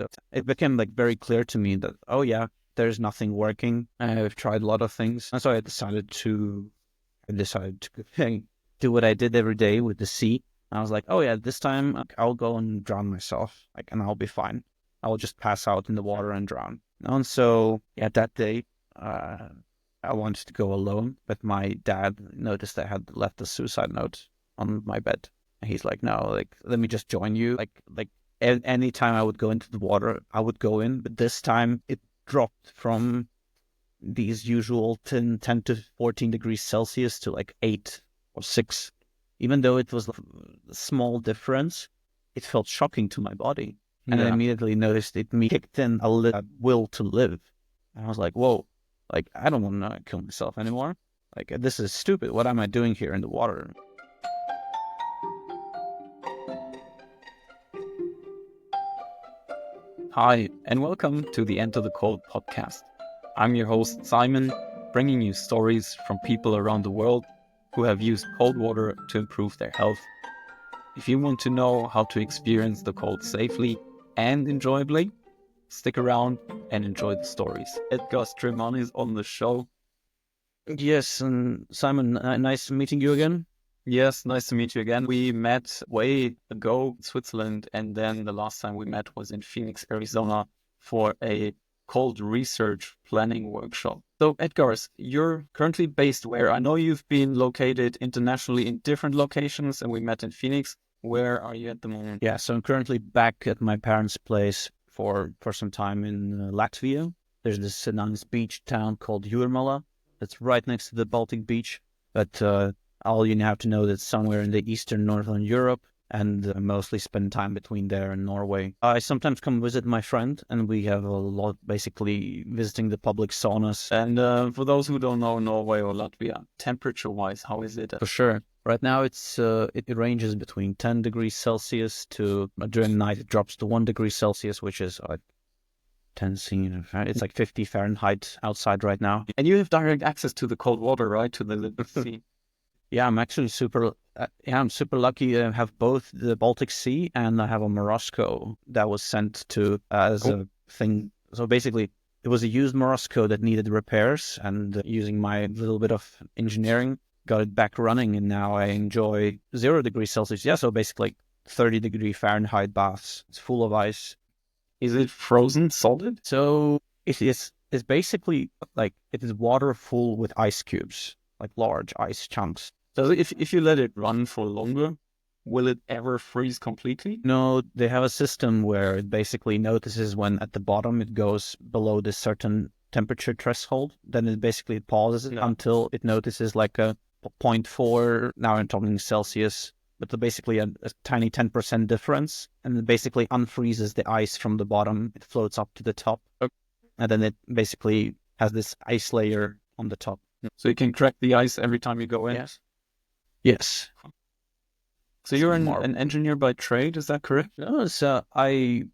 So it became like very clear to me that, oh yeah, there's nothing working. I've tried a lot of things. And so I decided to do what I did every day with the sea. I was like, oh yeah, this time I'll go and drown myself, and I'll be fine. I'll just pass out in the water and drown. And so yeah, that day, I wanted to go alone, but my dad noticed I had left a suicide note on my bed. And he's like, no, like, let me just join you. Any time I would go into the water, I would go in, but this time it dropped from these usual 10 to 14 degrees Celsius to like 8 or 6. Even though it was a small difference, it felt shocking to my body. And I immediately noticed it kicked in a will to live. And I was like, whoa, like, I don't want to kill myself anymore. Like, this is stupid. What am I doing here in the water? Hi, and welcome to the Enter the Cold podcast. I'm your host, Simon, bringing you stories from people around the world who have used cold water to improve their health. If you want to know how to experience the cold safely and enjoyably, stick around and enjoy the stories. Edgars is on the show. Yes, and Simon, nice meeting you again. Yes, nice to meet you again. We met way ago in Switzerland, and then the last time we met was in Phoenix, Arizona for a cold research planning workshop. So Edgars, you're currently based where? I know you've been located internationally in different locations, and we met in Phoenix. Where are you at the moment? Yeah, so I'm currently back at my parents' place for some time in Latvia. There's this nice beach town called Jūrmala that's right next to the Baltic Beach. But all you have to know that's somewhere in the eastern northern Europe, and mostly spend time between there and Norway. I sometimes come visit my friend, and we have a lot basically visiting the public saunas. And for those who don't know Norway or Latvia, temperature-wise, how is it? For sure. Right now, it ranges between 10 degrees Celsius to during the night it drops to 1 degree Celsius, which is 10 it's like 50 Fahrenheit outside right now. And you have direct access to the cold water, right? To the sea. Yeah, I'm actually I'm super lucky. I have both the Baltic Sea and I have a Morosco that was sent to as a thing. So basically, it was a used Morosco that needed repairs, and using my little bit of engineering, got it back running, and now I enjoy 0 degrees Celsius. Yeah, so basically 30-degree Fahrenheit baths. It's full of ice. Is it frozen solid? So it's basically like it is water full with ice cubes, like large ice chunks. So if you let it run for longer, will it ever freeze completely? No, they have a system where it basically notices when at the bottom it goes below this certain temperature threshold. Then it basically pauses it until it notices like a 0.4, now I'm talking Celsius, but basically a tiny 10% difference. And it basically unfreezes the ice from the bottom. It floats up to the top. Okay. And then it basically has this ice layer on the top. So you can crack the ice every time you go in? Yes. So you're an engineer by trade, is that correct? No, so I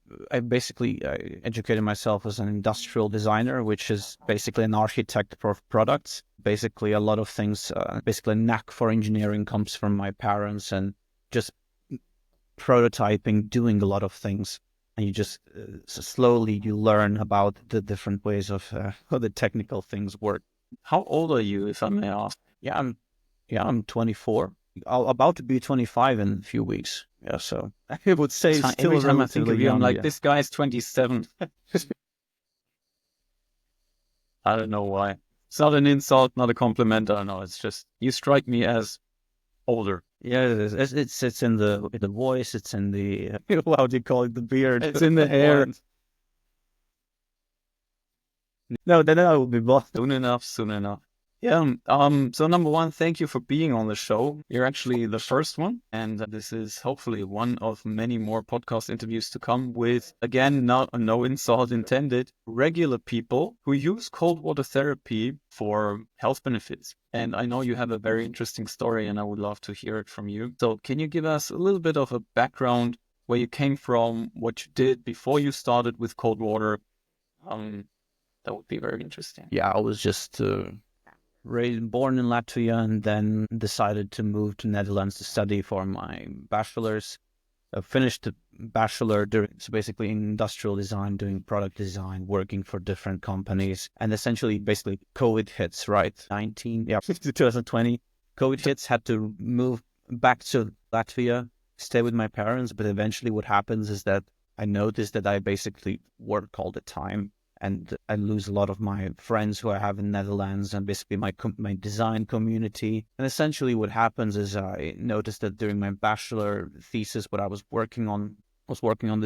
basically educated myself as an industrial designer, which is basically an architect for products. Basically, a lot of things, basically a knack for engineering comes from my parents, and just prototyping, doing a lot of things. And you just slowly you learn about the different ways of how the technical things work. How old are you, if I may ask? I'm 24. I'm about to be 25 in a few weeks. Yeah, so I would say still every time I think of you, young, I'm like, this guy's 27. I don't know why. It's not an insult, not a compliment. I don't know. It's just you strike me as older. Yeah, it is. It's in the voice. It's in the how do you call it? The beard. It's in the hair. No, then I will be both. Soon enough. Yeah. So number one, thank you for being on the show. You're actually the first one, and this is hopefully one of many more podcast interviews to come with, again, no insult intended, regular people who use cold water therapy for health benefits. And I know you have a very interesting story, and I would love to hear it from you. So can you give us a little bit of a background, where you came from, what you did before you started with cold water? That would be very interesting. Yeah, I was just born in Latvia, and then decided to move to Netherlands to study for my bachelor's. finished a bachelor so basically in industrial design, doing product design, working for different companies, and essentially basically COVID hits, right? 2020, COVID hits, had to move back to Latvia, stay with my parents, but eventually what happens is that I noticed that I basically work all the time, and I lose a lot of my friends who I have in Netherlands and basically my design community. And essentially what happens is I noticed that during my bachelor thesis, what I was working on this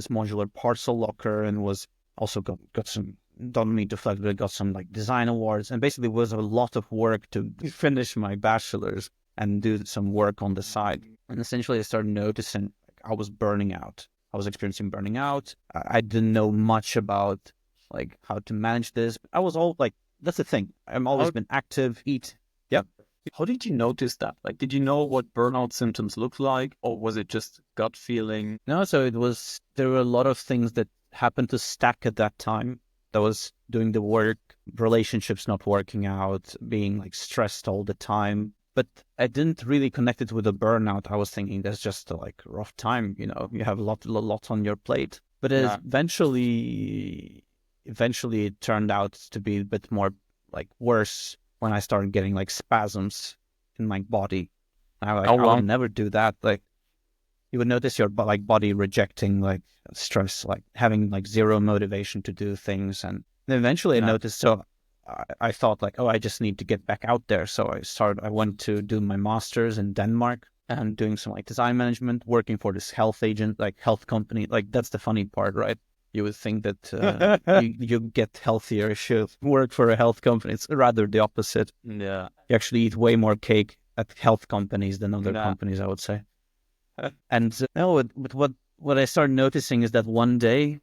modular parcel locker, and was also got some, don't need to flag, but I got some like design awards, and basically was a lot of work to finish my bachelor's and do some work on the side. And essentially I started noticing I was burning out. I was experiencing burning out. I didn't know much about like how to manage this. I was all like, that's the thing. I've always been active, eat. Yeah. How did you notice that? Like, did you know what burnout symptoms look like, or was it just gut feeling? No, so there were a lot of things that happened to stack at that time. That was doing the work, relationships not working out, being like stressed all the time. But I didn't really connect it with a burnout. I was thinking that's just a like rough time, you have a lot on your plate. But eventually it turned out to be a bit more like worse when I started getting like spasms in my body. I would never do that. Like you would notice your like body rejecting like stress, like having like zero motivation to do things. And then eventually I noticed, so I thought like, oh, I just need to get back out there. So I went to do my master's in Denmark and doing some like design management, working for this health company. Like that's the funny part, right? You would think that you get healthier if you work for a health company. It's rather the opposite. Yeah. You actually eat way more cake at health companies than other companies, I would say. And but what I started noticing is that one day,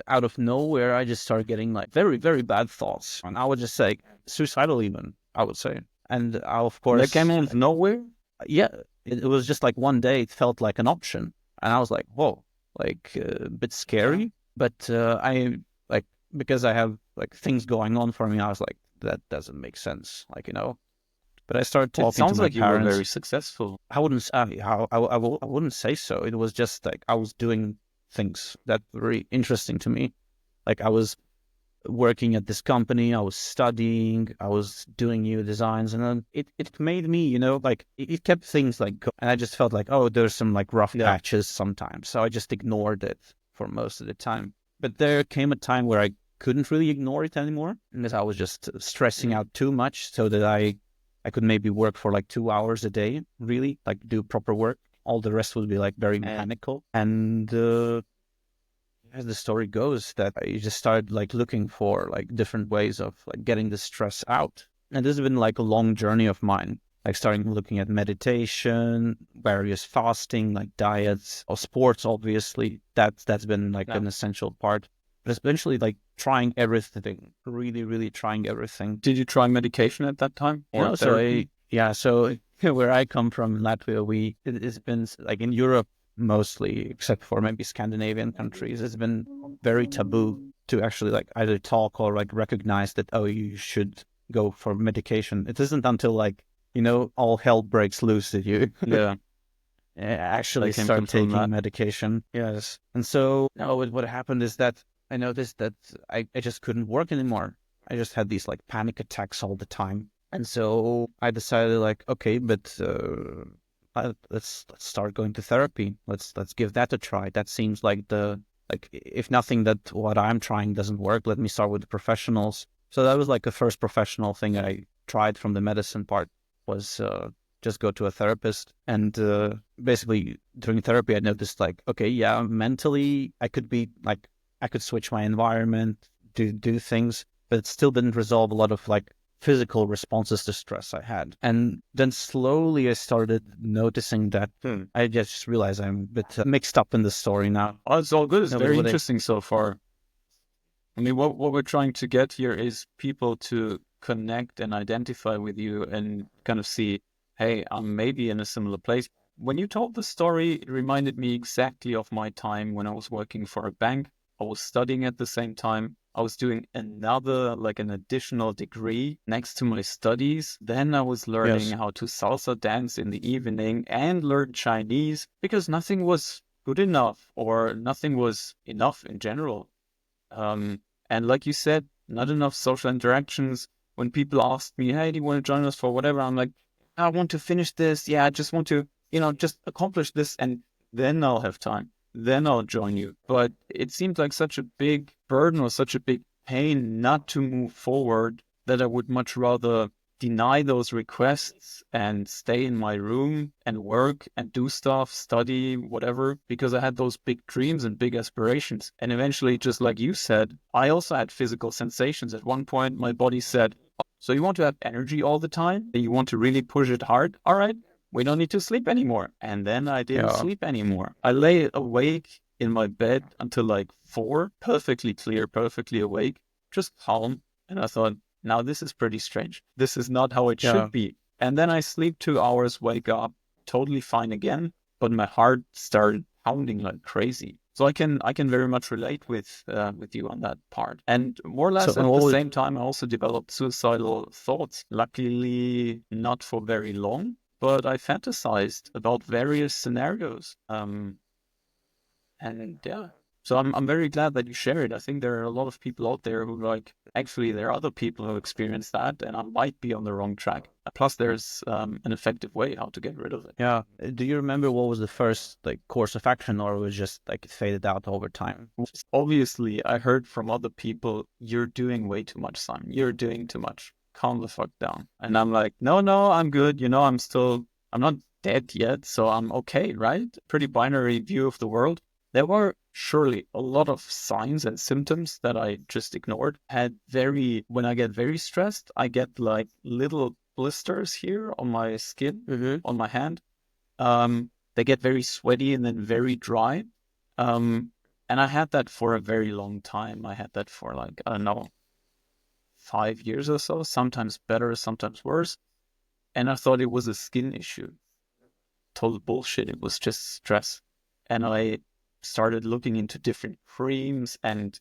out of nowhere, I just started getting like very, very bad thoughts. And I would just say suicidal even, I would say. And of course... That came out of nowhere? Yeah. It was just like one day it felt like an option. And I was like, whoa, like a bit scary. But I like, because I have like things going on for me, I was like, that doesn't make sense. Like, but I started talking to my parents. It sounds like you were very successful. I wouldn't say so. It was just like I was doing things that were very interesting to me. Like I was working at this company, I was studying, I was doing new designs, and then it made me, like it kept things like, and I just felt like, oh, there's some like rough patches sometimes. So I just ignored it for most of the time. But there came a time where I couldn't really ignore it anymore, because I was just stressing out too much, so that I could maybe work for like 2 hours a day, really, like do proper work. All the rest would be like very mechanical. And as the story goes, that I just started like looking for like different ways of like getting the stress out. And this has been like a long journey of mine, like starting looking at meditation, various fasting, like diets, or sports, obviously. That's been like an essential part. But eventually like trying everything, really, really trying everything. Did you try medication at that time? Or so where I come from in Latvia, it's been like in Europe mostly, except for maybe Scandinavian countries, it's been very taboo to actually like either talk or like recognize that, oh, you should go for medication. It isn't until like, all hell breaks loose that you actually start taking medication. Yes. And so what happened is that I noticed that I just couldn't work anymore. I just had these like panic attacks all the time. And so I decided like, okay, but let's start going to therapy. Let's give that a try. That seems like if nothing, that what I'm trying doesn't work, let me start with the professionals. So that was like the first professional thing I tried from the medicine part, was just go to a therapist. And basically during therapy, I noticed like, okay, yeah, mentally I could switch my environment, do things, but it still didn't resolve a lot of like physical responses to stress I had. And then slowly I started noticing that I just realized I'm a bit mixed up in the story now. Oh, it's all good. It's very interesting so far. I mean, what we're trying to get here is people to connect and identify with you and kind of see, hey, I'm maybe in a similar place. When you told the story, it reminded me exactly of my time when I was working for a bank. I was studying at the same time. I was doing an additional degree next to my studies. Then I was learning how to salsa dance in the evening and learn Chinese, because nothing was good enough or nothing was enough in general. And like you said, not enough social interactions. When people ask me, hey, do you want to join us for whatever? I'm like, I want to finish this. Yeah, I just want to, just accomplish this, and then I'll have time. Then I'll join you. But it seemed like such a big burden or such a big pain not to move forward that I would much rather deny those requests and stay in my room and work and do stuff, study, whatever, because I had those big dreams and big aspirations. And eventually, just like you said, I also had physical sensations. At one point, my body said, so you want to have energy all the time? You want to really push it hard? All right, we don't need to sleep anymore. And then I didn't sleep anymore. I lay awake in my bed until like 4, perfectly clear, perfectly awake, just calm. And I thought, now this is pretty strange. This is not how it should be. And then I sleep 2 hours, wake up, totally fine again, but my heart started pounding like crazy. So I can very much relate with you on that part. And more or less at the same time, I also developed suicidal thoughts. Luckily, not for very long, but I fantasized about various scenarios. And yeah. So I'm very glad that you share it. I think there are a lot of people out there who actually there are other people who experience that, and I might be on the wrong track. Plus there's an effective way how to get rid of it. Yeah. Do you remember what was the first course of action, or was it just it faded out over time? Obviously, I heard from other people, you're doing way too much, Simon. You're doing too much. Calm the fuck down. And I'm like, no, I'm good. I'm not dead yet, so I'm okay, right? Pretty binary view of the world. There were surely a lot of signs and symptoms that I just ignored. When I get very stressed, I get like little blisters here on my skin, on my hand. They get very sweaty and then very dry. And I had that for a very long time. I had that for I don't know, 5 years or so, sometimes better, sometimes worse. And I thought it was a skin issue. Total bullshit. It was just stress. And I started looking into different creams and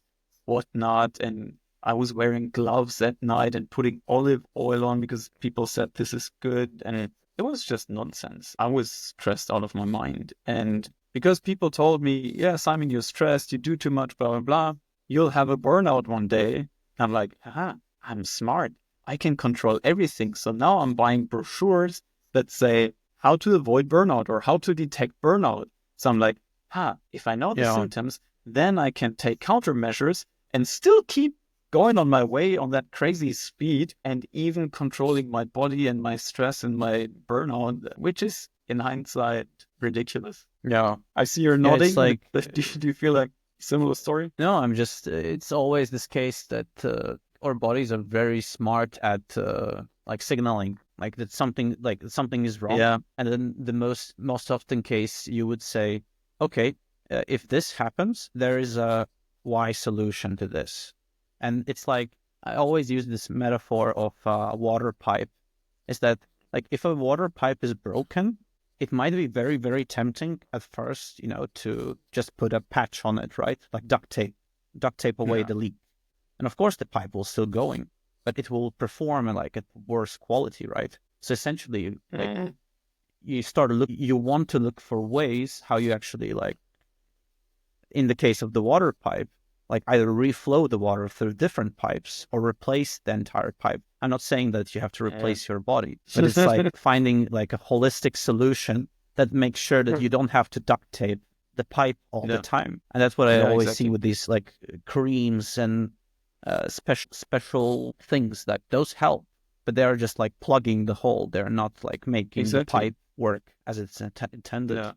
whatnot, and I was wearing gloves at night and putting olive oil on because people said this is good, and it was just nonsense. I was stressed out of my mind, and because people told me, yeah, Simon, you're stressed, you do too much, blah blah blah, you'll have a burnout one day. I'm like, I'm smart, I can control everything. So now I'm buying brochures that say how to avoid burnout or how to detect burnout. So I'm like, if I know the symptoms, then I can take countermeasures and still keep going on my way on that crazy speed and even controlling my body and my stress and my burnout, which is in hindsight ridiculous. Yeah. I see you're nodding. Do you feel like similar story? No, it's always this case that our bodies are very smart at signaling that something is wrong. Yeah. And then the most often case you would say, okay, if this happens, there is a Y solution to this. And it's I always use this metaphor of a water pipe. Is that if a water pipe is broken, it might be very, very tempting at first, to just put a patch on it, right? Like duct tape away the leak. And of course the pipe will still going, but it will perform at worse quality, right? So essentially, you want to look for ways how you actually in the case of the water pipe, either reflow the water through different pipes or replace the entire pipe. I'm not saying that you have to replace your body, but it's finding a holistic solution that makes sure that you don't have to duct tape the pipe all the time. And that's what I always see with these creams and special things that those help, but they're just plugging the hole. They're not making the pipe work as it's intended. Yeah.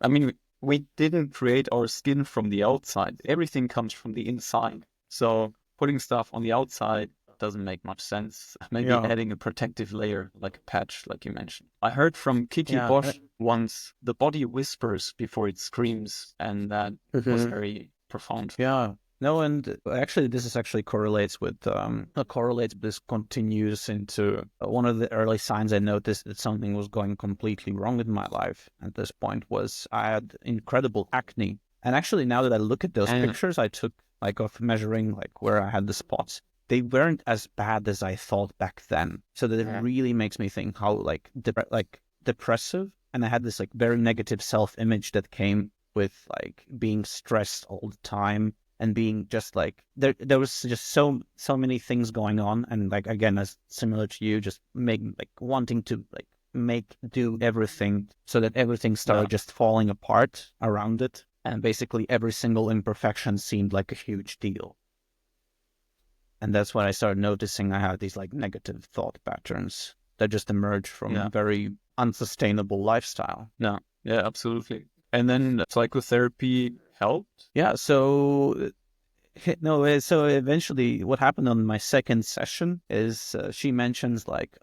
I mean, we didn't create our skin from the outside. Everything comes from the inside. So putting stuff on the outside doesn't make much sense. Maybe adding a protective layer, like a patch, like you mentioned. I heard from Kiki Bosch once, the body whispers before it screams, and that was very profound. Yeah. No, and actually, this correlates with, this continues into one of the early signs I noticed that something was going completely wrong in my life at this point was I had incredible acne. And actually, now that I look at those pictures I took, of measuring, where I had the spots, they weren't as bad as I thought back then. So that it really makes me think how, depressive, and I had this, very negative self-image that came with like being stressed all the time and being just like there was just so many things going on, and like again, as similar to you, just wanting to like do everything so that everything started just falling apart around it, and basically every single imperfection seemed like a huge deal. And that's when I started noticing I had these like negative thought patterns that just emerged from a very unsustainable lifestyle. Yeah, absolutely. And then psychotherapy helped? Yeah, so so eventually what happened on my second session is she mentions like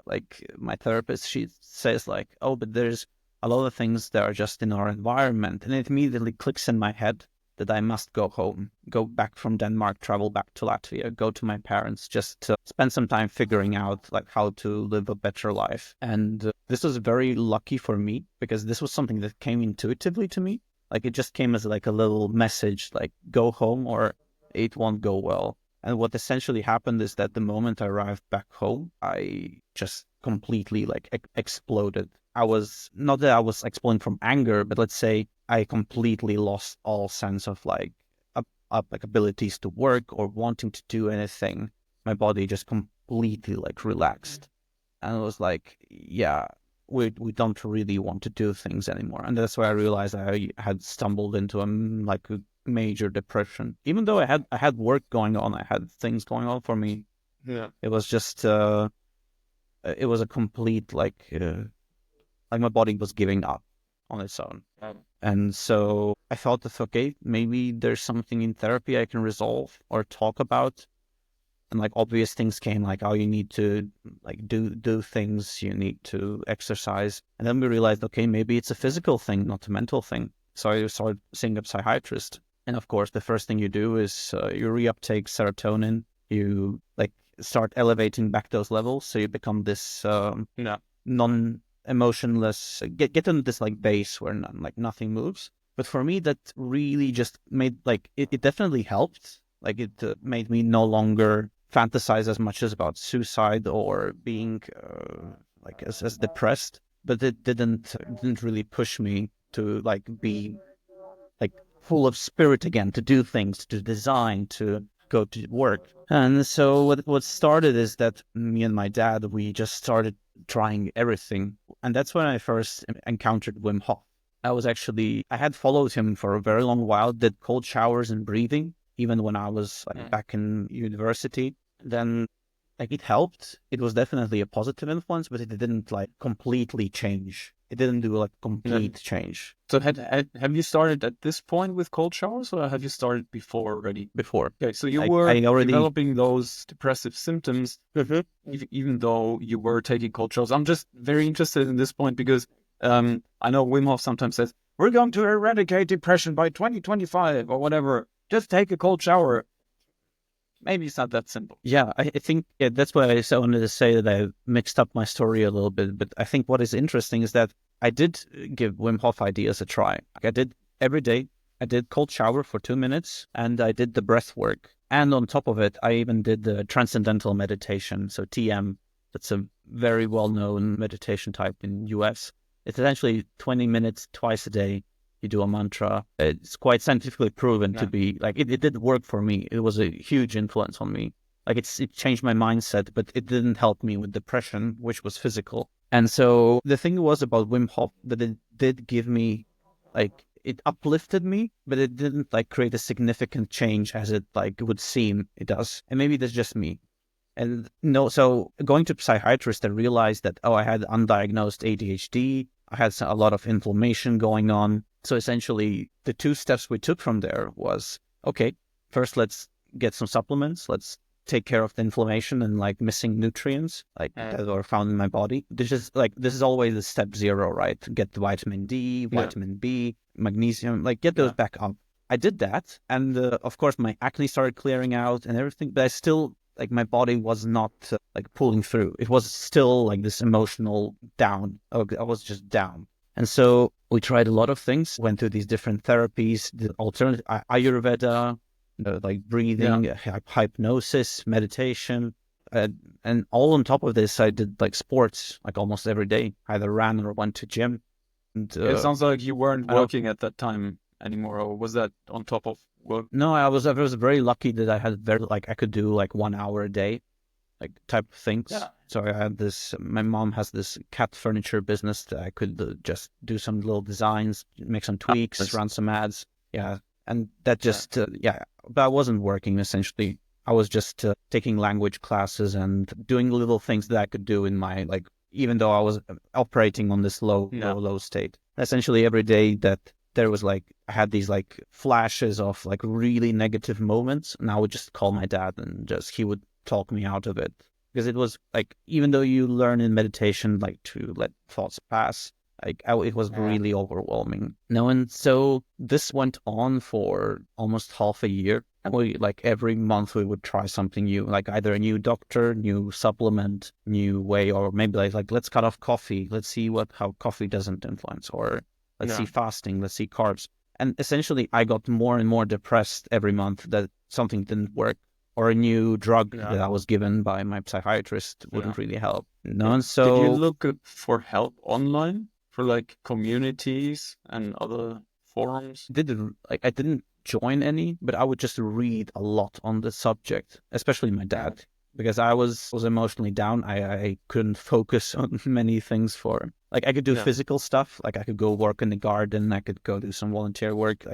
my therapist, she says like, oh, but there's a lot of things that are just in our environment. And it immediately clicks in my head that I must go home, go back from Denmark, travel back to Latvia, go to my parents, just to spend some time figuring out like how to live a better life. And this was very lucky for me, because this was something that came intuitively to me. Like it just came as like a little message, like go home or it won't go well. And what essentially happened is that the moment I arrived back home, I just completely like exploded. I was not that I was exploding from anger, but let's say I completely lost all sense of like like abilities to work or wanting to do anything. My body just completely like relaxed, and it was like, yeah, we don't really want to do things anymore. And that's why I realized I had stumbled into like a major depression. Even though I had work going on, I had things going on for me. Yeah, it was just it was a complete like my body was giving up on its own. And so I thought that, okay, maybe there's something in therapy I can resolve or talk about. And like obvious things came, like, oh, you need to like do things, you need to exercise. And then we realized, okay, maybe it's a physical thing, not a mental thing. So I started seeing a psychiatrist. And of course, the first thing you do is you reuptake serotonin. You like start elevating back those levels. So you become this non-emotionless, get into this like base where nothing moves. But for me, that really just made like, it definitely helped. Like it made me no longer fantasize as much as about suicide or being like as depressed. But it didn't really push me to like be like full of spirit again, to do things, to design, to go to work. And so what started is that me and my dad, we just started trying everything. And that's when I first encountered Wim Hof. I had followed him for a very long while, did cold showers and breathing, even when I was like back in university. Then like it helped. It was definitely a positive influence, but it didn't like completely change. It didn't do like complete change. So have you started at this point with cold showers, or have you started before already? Before. Okay, so you were developing those depressive symptoms, even though you were taking cold showers. I'm just very interested in this point because I know Wim Hof sometimes says, we're going to eradicate depression by 2025 or whatever. Just take a cold shower. Maybe it's not that simple. Yeah, I think that's why I wanted to say that I mixed up my story a little bit. But I think what is interesting is that I did give Wim Hof ideas a try. Like I did every day. I did cold shower for 2 minutes, and I did the breath work. And on top of it, I even did the transcendental meditation. So TM, that's a very well-known meditation type in US. It's essentially 20 minutes twice a day. You do a mantra. It's quite scientifically proven to be like, it did work for me. It was a huge influence on me. Like it changed my mindset, but it didn't help me with depression, which was physical. And so the thing was about Wim Hof that it did give me, like, it uplifted me, but it didn't like create a significant change as it like would seem it does. And maybe that's just me. And no, so going to psychiatrist, I realized that, oh, I had undiagnosed ADHD. I had a lot of inflammation going on. So essentially, the 2 steps we took from there was, okay, first let's get some supplements. Let's take care of the inflammation and like missing nutrients like that are found in my body. This is always the step 0, right? Get the vitamin D, vitamin B, magnesium, like get those back up. I did that. And of course, my acne started clearing out and everything, but I still, like my body was not like pulling through. It was still like this emotional down. I was just down. And so we tried a lot of things, went through these different therapies, the alternative Ayurveda, like breathing, hypnosis, meditation. And all on top of this, I did like sports, like almost every day. I either ran or went to gym. And, it sounds like you weren't working at that time anymore, or was that on top of work? No, I was very lucky that I had I could do like 1 hour a day, like type of things. Yeah. So I had this. My mom has this cat furniture business that I could just do some little designs, make some tweaks, Nice. run some ads. Yeah, and that just But I wasn't working essentially. I was just taking language classes and doing little things that I could do in my even though I was operating on this low state. Essentially, every day that there was I had these flashes of really negative moments, and I would just call my dad and he would talk me out of it. Because it was even though you learn in meditation to let thoughts pass, it was really overwhelming. No, and so this went on for almost half a year. And we every month we would try something new, either a new doctor, new supplement, new way, or maybe let's cut off coffee. Let's see how coffee doesn't influence, or let's see fasting, let's see carbs. And essentially I got more and more depressed every month that something didn't work, or a new drug that I was given by my psychiatrist wouldn't really help. No, and so did you look for help online for communities and other forums? I didn't join any, but I would just read a lot on the subject, especially my dad, because I was emotionally down. I couldn't focus on many things I could do physical stuff, I could go work in the garden, I could go do some volunteer work,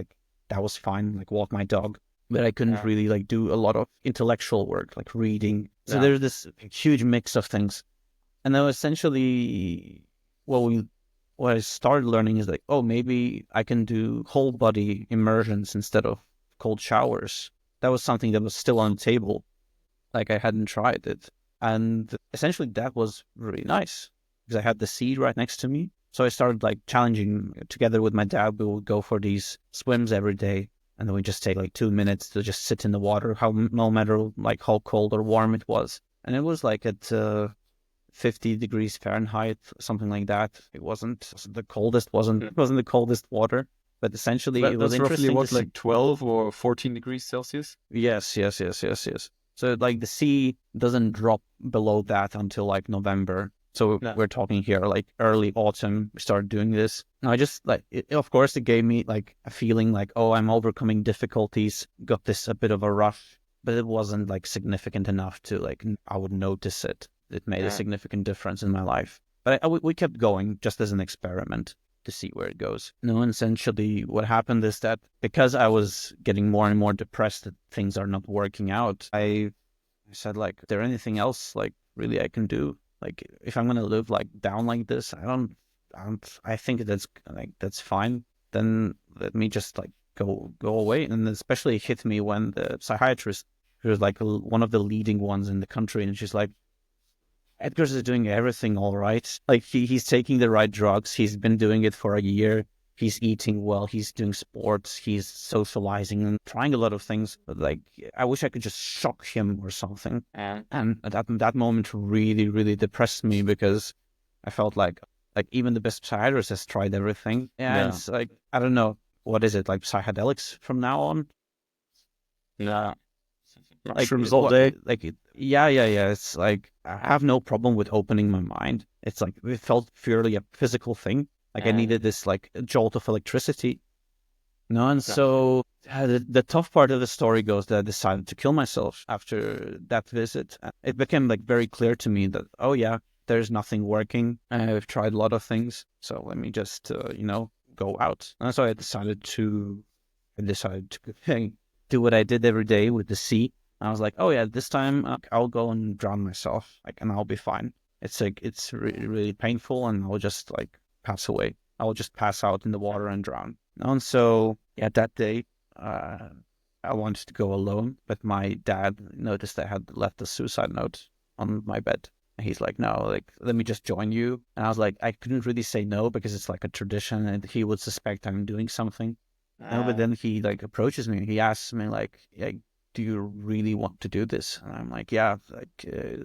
that was fine, walk my dog. But I couldn't really do a lot of intellectual work, reading. So there's this huge mix of things. And then essentially what I started learning is maybe I can do whole body immersions instead of cold showers. That was something that was still on the table. I hadn't tried it. And essentially that was really nice because I had the sea right next to me. So I started challenging together with my dad. We would go for these swims every day. And then we just take 2 minutes to just sit in the water, no matter how cold or warm it was. And it was at 50 degrees Fahrenheit, something like that. It wasn't the coldest, wasn't the coldest water, but essentially it was interesting. That's roughly 12 or 14 degrees Celsius? Yes. So the sea doesn't drop below that until November. So we're talking here early autumn, we started doing this. And I just of course it gave me a feeling oh, I'm overcoming difficulties, got this a bit of a rush, but it wasn't significant enough to I would notice it. It made a significant difference in my life. But we kept going just as an experiment to see where it goes. No, and essentially what happened is that because I was getting more and more depressed that things are not working out, I said is there anything else really I can do? If I'm gonna live down like this, I think that's fine. Then let me just go away. And especially it hit me when the psychiatrist, who was one of the leading ones in the country, and she's Edgars is doing everything all right. He's taking the right drugs. He's been doing it for a year. He's eating well. He's doing sports. He's socializing and trying a lot of things. But I wish I could just shock him or something. And that moment really, really depressed me because I felt even the best psychiatrist has tried everything. Yeah. It's I don't know. What is it? Psychedelics from now on? Yeah. Mushrooms all day. Yeah. It's I have no problem with opening my mind. It's it felt purely a physical thing. I needed this jolt of electricity. No, and so the tough part of the story goes that I decided to kill myself after that visit. It became very clear to me that, oh yeah, there's nothing working. I've tried a lot of things. So let me just, go out. And so I decided to do what I did every day with the sea. I was oh yeah, this time I'll go and drown myself, and I'll be fine. It's it's really, really painful, and I'll just pass away. I'll just pass out in the water and drown. And so yeah, that day I wanted to go alone, but my dad noticed I had left a suicide note on my bed. And he's no, let me just join you. And I was I couldn't really say no because it's a tradition, and he would suspect I'm doing something. No, but then he approaches me and he asks me do you really want to do this? And I'm yeah,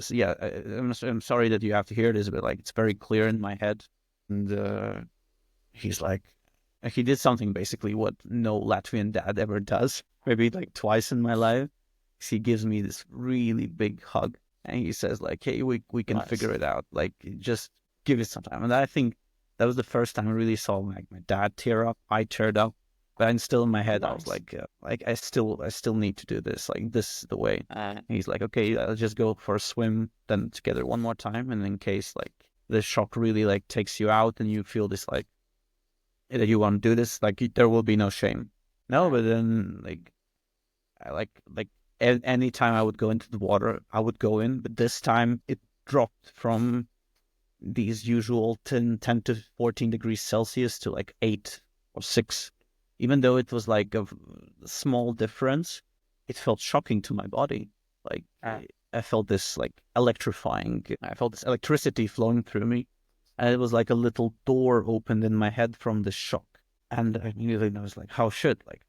yeah. I'm sorry that you have to hear this, but it's very clear in my head. And he's he did something basically what no Latvian dad ever does, maybe twice in my life. He gives me this really big hug, and he says hey, we can figure it out. Just give it some time. And I think that was the first time I really saw my dad tear up. I teared up. But I'm still in my head. I was Nice. like I still need to do this. Like this is the way. And he's like, okay, I'll just go for a swim, then together one more time, and in case like the shock really like takes you out, and you feel this like that you want to do this, like there will be no shame. No, but then like I like any time I would go into the water, I would go in, but this time it dropped from these usual 10 to 14 degrees Celsius to like 8 or 6. Even though it was like a small difference, it felt shocking to my body. Like I felt this like electrifying. I felt this electricity flowing through me, and it was like a little door opened in my head from the shock. And I immediately was like, "How should like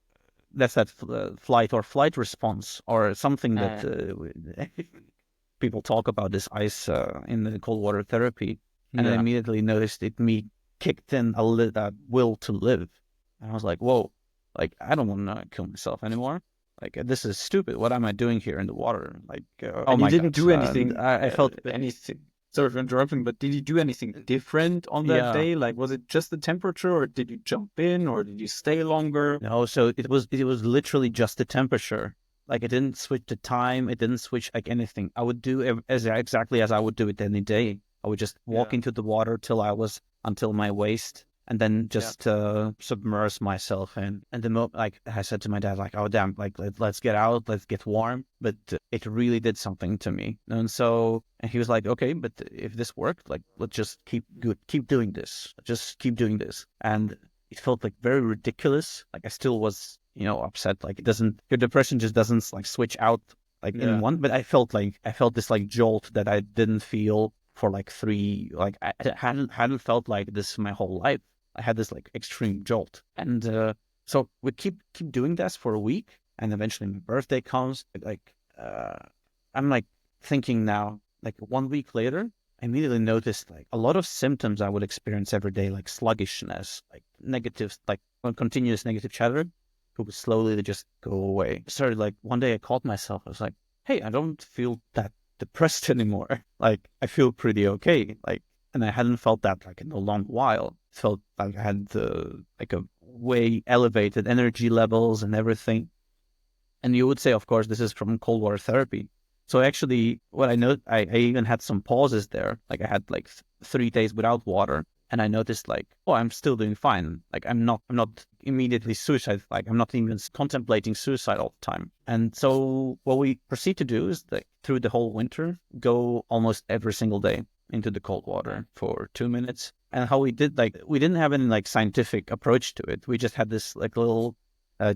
that's that flight or flight response or something that people talk about this ice in the cold water therapy." And I immediately noticed it me kicked in that will to live. And I was like, whoa, like, I don't want to kill myself anymore. Like, this is stupid. What am I doing here in the water? Like, oh And you my didn't God. do anything, I felt, anything. Sorry for interrupting, but did you do anything different on that yeah. day? Like, was it just the temperature, or did you jump in, or did you stay longer? No, so it was literally just the temperature. Like, it didn't switch the time. It didn't switch like anything. I would do exactly as I would do it any day. I would just walk into the water until my waist, and then just submerge myself in. And like I said to my dad, like, oh damn, like let's get out, let's get warm. But it really did something to me. And he was like, okay, but if this worked, like let's just keep doing this, just keep doing this. And it felt like very ridiculous. Like I still was, upset. Like your depression just doesn't like switch out like in one. But I felt this like jolt that I didn't feel for like I hadn't felt like this my whole life. I had this like extreme jolt. And so we keep doing this for a week, and eventually my birthday comes. I'm like thinking now, like 1 week later, I immediately noticed like a lot of symptoms I would experience every day, like sluggishness, like negative, like continuous negative chatter, would slowly just go away. Started like one day I caught myself. I was like, hey, I don't feel that depressed anymore. Like I feel pretty okay. Like, and I hadn't felt that like in a long while. Felt like I had like a way elevated energy levels and everything. And you would say, of course, this is from cold water therapy. So actually, what I know, I even had some pauses there. Like I had like 3 days without water, and I noticed like, oh, I'm still doing fine. Like I'm not immediately suicide. Like I'm not even contemplating suicide all the time. And so what we proceed to do is that through the whole winter, go almost every single day into the cold water for 2 minutes. And how we did, like, we didn't have any like scientific approach to it. We just had this like little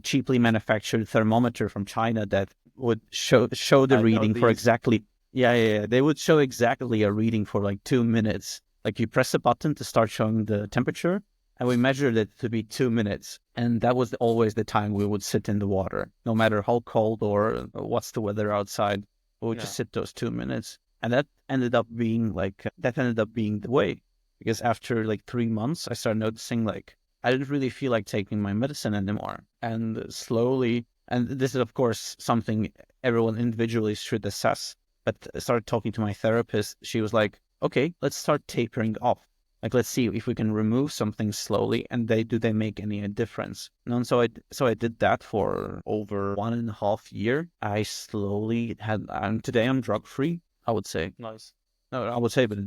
cheaply manufactured thermometer from China that would show the reading for exactly. Yeah. They would show exactly a reading for like 2 minutes. Like you press a button to start showing the temperature, and we measured it to be 2 minutes. And that was always the time we would sit in the water, no matter how cold or what's the weather outside. We would just sit those 2 minutes. And that ended up being the way. Because after like 3 months, I started noticing like I didn't really feel like taking my medicine anymore. And slowly, and this is of course something everyone individually should assess, but I started talking to my therapist. She was like, okay, let's start tapering off. Like, let's see if we can remove something slowly, and do they make any difference? And so I did that for over 1.5 years. I slowly today I'm drug free, I would say. Nice. No, I would say, but